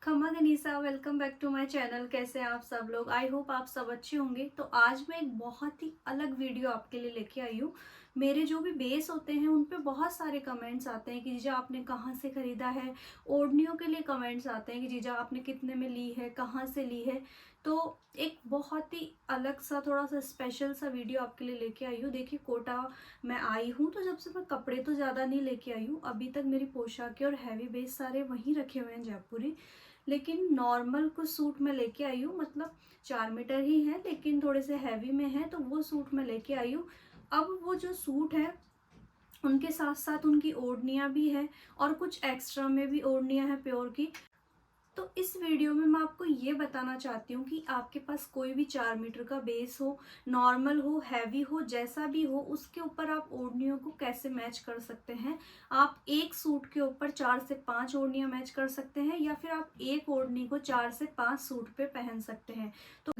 खम्मा गनीसा, welcome back to my channel. कैसे हैं आप सब लोग? आई होप आप सब अच्छे होंगे। तो आज मैं एक बहुत ही अलग वीडियो आपके लिए लेके आई हूँ। मेरे जो भी बेस होते हैं उन पे बहुत सारे कमेंट्स आते हैं कि जीजा आपने कहाँ से ख़रीदा है। ओढ़नियों के लिए कमेंट्स आते हैं कि जीजा आपने कितने में ली है, कहाँ से ली है। तो एक बहुत ही अलग सा, थोड़ा सा स्पेशल सा वीडियो आपके लिए लेके आई हूँ। देखिए, कोटा मैं आई हूँ तो जब से मैं कपड़े तो ज़्यादा नहीं लेके आई हूँ। अभी तक मेरी पोशाकें और हैवी बेस सारे वहीं रखे हुए हैं जयपुरी। लेकिन नॉर्मल कुछ सूट मैं लेके आई हूँ, मतलब 4 मीटर ही है लेकिन थोड़े से हैवी में है, तो वो सूट मैं लेके आई हूँ। अब वो जो सूट है उनके साथ साथ उनकी ओढ़नियाँ भी है और कुछ एक्स्ट्रा में भी ओढ़नियाँ हैं प्योर की। तो इस वीडियो में मैं आपको ये बताना चाहती हूँ कि आपके पास कोई भी 4 मीटर का बेस हो, नॉर्मल हो, हैवी हो, जैसा भी हो, उसके ऊपर आप ओढ़नियों को कैसे मैच कर सकते हैं। आप एक सूट के ऊपर 4 से 5 ओढ़नियाँ मैच कर सकते हैं, या फिर आप एक ओढ़नी को 4 से 5 सूट पे पहन सकते हैं। तो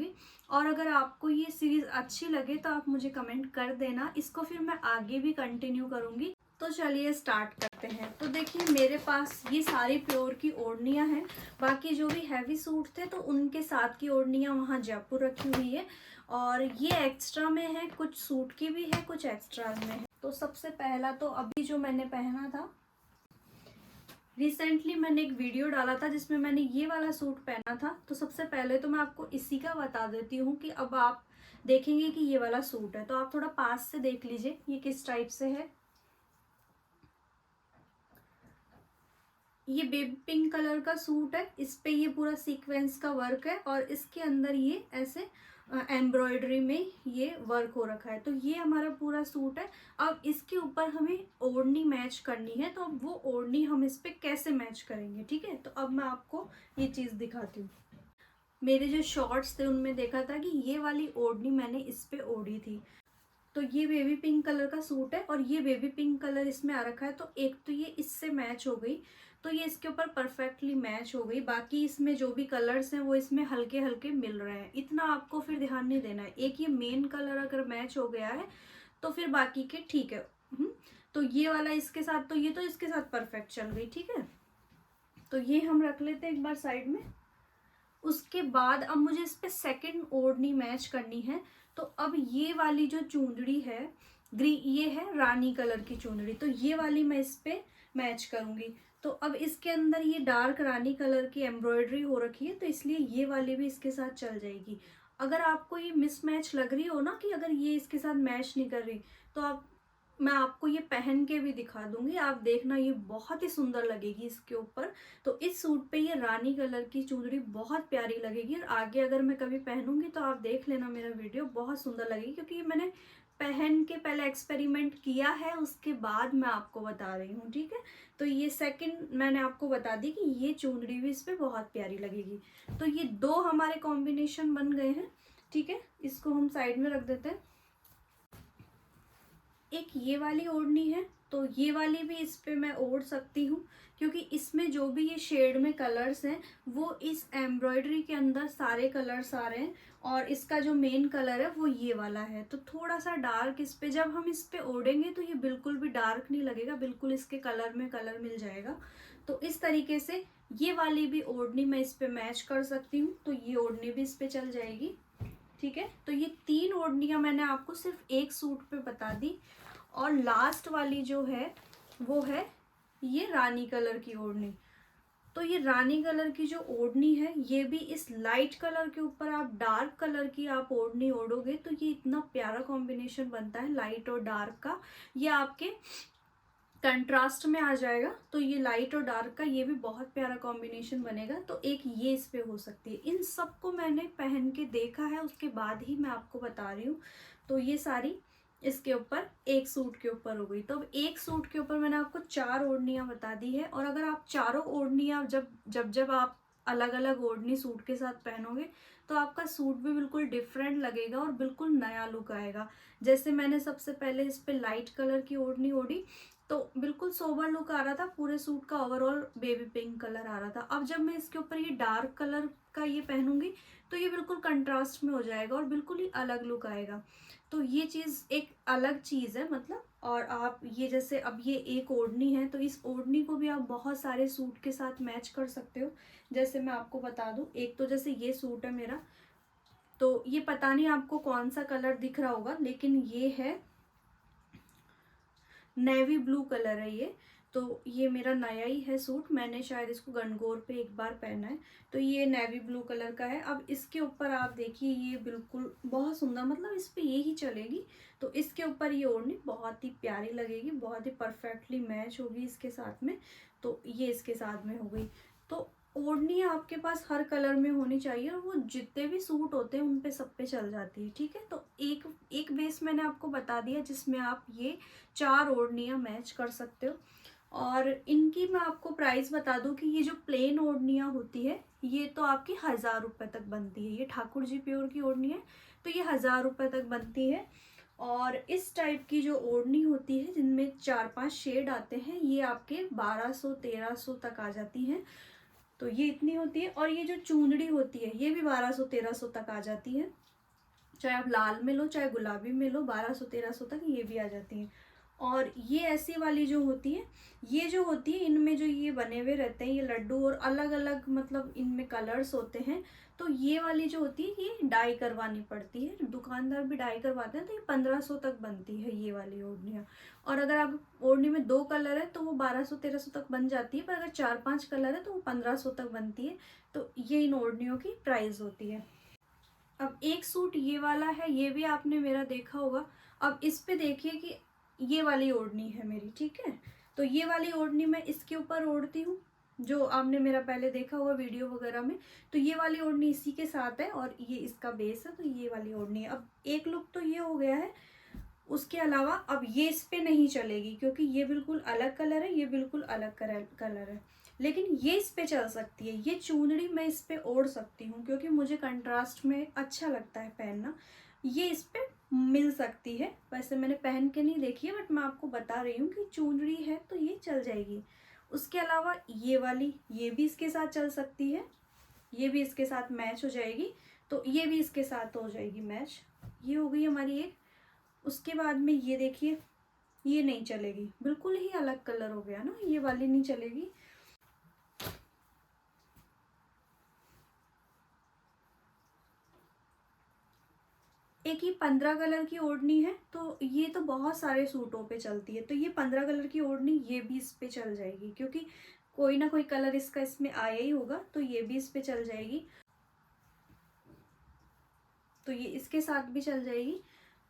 और अगर आपको ये सीरीज अच्छी लगे तो आप मुझे कमेंट कर देना, इसको फिर मैं आगे भी कंटिन्यू करूँगी। तो चलिए स्टार्ट करते हैं। तो देखिए, मेरे पास ये सारी प्योर की ओढ़नियाँ हैं। बाकी जो भी हैवी सूट थे तो उनके साथ की ओढ़नियाँ वहाँ जयपुर रखी हुई है, और ये एक्स्ट्रा में है, कुछ सूट की भी है, कुछ एक्स्ट्रा में है। तो सबसे पहला तो अभी जो मैंने पहना था, रिसेंटली मैंने एक वीडियो डाला था जिसमें मैंने ये वाला सूट पहना था। तो सबसे पहले तो मैं आपको इसी का बता देती हूँ कि अब आप देखेंगे कि ये वाला सूट है, तो आप थोड़ा पास से देख लीजिए ये किस टाइप से है। ये बेबी पिंक कलर का सूट है, इस पे ये पूरा सीक्वेंस का वर्क है और इसके अंदर ये ऐसे एम्ब्रॉयडरी में ये वर्क हो रखा है। तो ये हमारा पूरा सूट है। अब इसके ऊपर हमें ओढ़नी मैच करनी है, तो अब वो ओढ़नी हम इस पे कैसे मैच करेंगे, ठीक है। तो अब मैं आपको ये चीज़ दिखाती हूँ। मेरे जो शॉर्ट्स थे उनमें देखा था कि ये वाली ओढ़नी मैंने इस पे ओढ़ी थी। तो ये बेबी पिंक कलर का सूट है और ये बेबी पिंक कलर इसमें आ रखा है, तो एक तो ये इससे मैच हो गई, तो ये इसके ऊपर परफेक्टली मैच हो गई। बाकी इसमें जो भी कलर्स हैं वो इसमें हल्के हल्के मिल रहे हैं, इतना आपको फिर ध्यान नहीं देना है। एक ये मेन कलर अगर मैच हो गया है तो फिर बाकी के ठीक है। तो ये वाला इसके साथ, तो ये तो इसके साथ परफेक्ट चल गई, ठीक है। तो ये हम रख लेते हैं एक बार साइड में। उसके बाद अब मुझे इस पे सेकंड ओढ़नी मैच करनी है। तो अब ये वाली जो चुंदड़ी है, ये है रानी कलर की चुंदड़ी, तो ये वाली मैं इस पे मैच करूंगी। तो अब इसके अंदर ये डार्क रानी कलर की एम्ब्रॉयडरी हो रखी है, तो इसलिए ये वाली भी इसके साथ चल जाएगी। अगर आपको ये मिसमैच लग रही हो ना कि अगर ये इसके साथ मैच नहीं कर रही, तो मैं आपको ये पहन के भी दिखा दूंगी, आप देखना ये बहुत ही सुंदर लगेगी इसके ऊपर। तो इस सूट पे ये रानी कलर की चुनरी बहुत प्यारी लगेगी, और आगे अगर मैं कभी पहनूंगी तो आप देख लेना मेरा वीडियो, बहुत सुंदर लगेगी। क्योंकि ये मैंने पहन के पहले एक्सपेरिमेंट किया है, उसके बाद मैं आपको बता रही हूँ, ठीक है। तो ये सेकंड मैंने आपको बता दी कि ये चुनरी भी इस पे बहुत प्यारी लगेगी। तो ये दो हमारे कॉम्बिनेशन बन गए हैं, ठीक है। इसको हम साइड में रख देते हैं। एक ये वाली ओढ़नी है, तो ये वाली भी इस पे मैं ओढ़ सकती हूँ, क्योंकि इसमें जो भी ये शेड में कलर्स हैं वो इस एम्ब्रॉयडरी के अंदर सारे कलर्स आ रहे हैं, और इसका जो मेन कलर है वो ये वाला है। तो थोड़ा सा डार्क इस पे, जब हम इस पे ओढ़ेंगे तो ये बिल्कुल भी डार्क नहीं लगेगा, बिल्कुल इसके कलर में कलर मिल जाएगा। तो इस तरीके से ये वाली भी ओढ़नी मैं इस पे मैच कर सकती हूँ, तो ये ओढ़नी भी इस पे चल जाएगी, ठीक है। तो ये 3 ओढ़नियां मैंने आपको सिर्फ एक सूट पे बता दी। और लास्ट वाली जो है वो है ये रानी कलर की ओढ़नी। तो ये रानी कलर की जो ओढ़नी है, ये भी इस लाइट कलर के ऊपर आप डार्क कलर की आप ओढ़नी ओढ़ोगे तो ये इतना प्यारा कॉम्बिनेशन बनता है लाइट और डार्क का। ये आपके कंट्रास्ट में आ जाएगा, तो ये लाइट और डार्क का ये भी बहुत प्यारा कॉम्बिनेशन बनेगा। तो एक ये इस पे हो सकती है। इन सबको मैंने पहन के देखा है, उसके बाद ही मैं आपको बता रही हूँ। तो ये सारी इसके ऊपर एक सूट के ऊपर हो गई। तो अब एक सूट के ऊपर मैंने आपको 4 ओढ़नियां बता दी है, और अगर आप चारों ओढ़नियां जब जब जब आप अलग अलग ओढ़नी सूट के साथ पहनोगे तो आपका सूट भी बिल्कुल डिफरेंट लगेगा और बिल्कुल नया लुक आएगा। जैसे मैंने सबसे पहले इस पे लाइट कलर की ओढ़नी ओढ़ी तो बिल्कुल सोबर लुक आ रहा था, पूरे सूट का ओवरऑल बेबी पिंक कलर आ रहा था। अब जब मैं इसके ऊपर ये डार्क कलर का ये पहनूंगी तो ये बिल्कुल कंट्रास्ट में हो जाएगा और बिल्कुल ही अलग लुक आएगा। तो ये चीज़ एक अलग चीज़ है, मतलब और आप ये जैसे अब ये एक ओढ़नी है, तो इस ओढ़नी को भी आप बहुत सारे सूट के साथ मैच कर सकते हो। जैसे मैं आपको बता दूं, एक तो जैसे ये सूट है मेरा, तो ये पता नहीं आपको कौन सा कलर दिख रहा होगा, लेकिन ये है नेवी ब्लू कलर है ये। तो ये मेरा नया ही है सूट, मैंने शायद इसको गणगौर पे एक बार पहना है। तो ये नेवी ब्लू कलर का है। अब इसके ऊपर आप देखिए, ये बिल्कुल बहुत सुंदर, मतलब इस पे ये ही चलेगी। तो इसके ऊपर ये ओढ़नी बहुत ही प्यारी लगेगी, बहुत ही परफेक्टली मैच होगी इसके साथ में। तो ये इसके साथ में हो गई। तो ओढ़नी आपके पास हर कलर में होनी चाहिए, और वो जितने भी सूट होते हैं उन पे सब पे चल जाती है, ठीक है। तो एक एक बेस मैंने आपको बता दिया जिसमें आप ये 4 ओढ़नियाँ मैच कर सकते हो। और इनकी मैं आपको प्राइस बता दूं कि ये जो प्लेन ओढ़नियाँ होती है, ये तो आपकी 1000 रुपये तक बनती है। ये ठाकुर जी प्योर की ओढ़नी है, तो ये 1000 रुपये तक बनती है। और इस टाइप की जो ओढ़नी होती है जिनमें 4-5 शेड आते हैं, ये आपके 1200-1300 तक आ जाती हैं। तो ये इतनी होती है। और ये जो चूंदड़ी होती है, ये भी 1200-1300 तक आ जाती है। चाहे आप लाल में लो चाहे गुलाबी में लो, 1200-1300 तक ये भी आ जाती हैं। और ये ऐसी वाली जो होती है, ये जो होती है, इनमें जो ये बने हुए रहते हैं ये लड्डू, और अलग अलग मतलब इनमें कलर्स होते हैं। तो ये वाली जो होती है ये डाई करवानी पड़ती है, दुकानदार भी डाई करवाते हैं। तो ये 1500 तक बनती है ये वाली ओढ़नियाँ। और अगर आप ओढ़नी में 2 कलर है तो वो 1200-1300 तक बन जाती है, पर अगर 4-5 कलर है तो वो 1500 तक बनती है। तो ये इन ओढ़नियों की प्राइस होती है। अब एक सूट ये वाला है, ये भी आपने मेरा देखा होगा। अब इस पे देखिए कि ये वाली ओढ़नी है मेरी, ठीक है। तो ये वाली ओढ़नी मैं इसके ऊपर ओढ़ती हूँ, जो आपने मेरा पहले देखा होगा वीडियो वगैरह में। तो ये वाली ओढ़नी इसी के साथ है, और ये इसका बेस है। तो ये वाली ओढ़नी है। अब एक लुक तो ये हो गया है। उसके अलावा अब ये इस पे नहीं चलेगी, क्योंकि ये बिल्कुल अलग कलर है, ये बिल्कुल अलग कलर है। लेकिन ये इस पे चल सकती है। ये चुनरी मैं इस पे ओढ़ सकती हूँ, क्योंकि मुझे कंट्रास्ट में अच्छा लगता है पहनना। ये इस पे मिल सकती है। वैसे मैंने पहन के नहीं देखी है, बट मैं आपको बता रही हूँ कि चुनरी है तो ये चल जाएगी। उसके अलावा ये वाली, ये भी इसके साथ चल सकती है, ये भी इसके साथ मैच हो जाएगी। तो ये भी इसके साथ हो जाएगी मैच। ये हो गई हमारी एक। उसके बाद में ये देखिए, ये नहीं चलेगी, बिल्कुल ही अलग कलर हो गया ना, ये वाली नहीं चलेगी। एक ही 15 कलर की ओढ़नी है, तो ये तो बहुत सारे सूटों पे चलती है। तो ये 15 कलर की ओढ़नी ये भी इस पे चल जाएगी, क्योंकि कोई ना कोई कलर इसका इसमें आया ही होगा। तो ये भी इस पे चल जाएगी, तो ये इसके साथ भी चल जाएगी।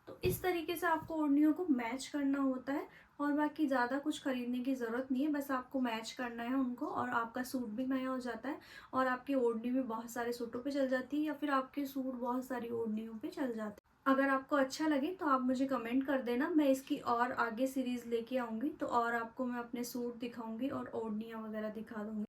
तो इस तरीके से आपको ओढ़नियों को मैच करना होता है। और बाकी ज़्यादा कुछ खरीदने की ज़रूरत नहीं है, बस आपको मैच करना है उनको, और आपका सूट भी नया हो जाता है। और आपकी ओढ़नी भी बहुत सारे सूटों पे चल जाती है, या फिर आपके सूट बहुत सारी ओढ़नियों पे चल जाते हैं। अगर आपको अच्छा लगे तो आप मुझे कमेंट कर देना, मैं इसकी और आगे सीरीज़ लेके आऊँगी। तो और आपको मैं अपने सूट दिखाऊँगी और ओढ़नियाँ वगैरह दिखा दूँगी।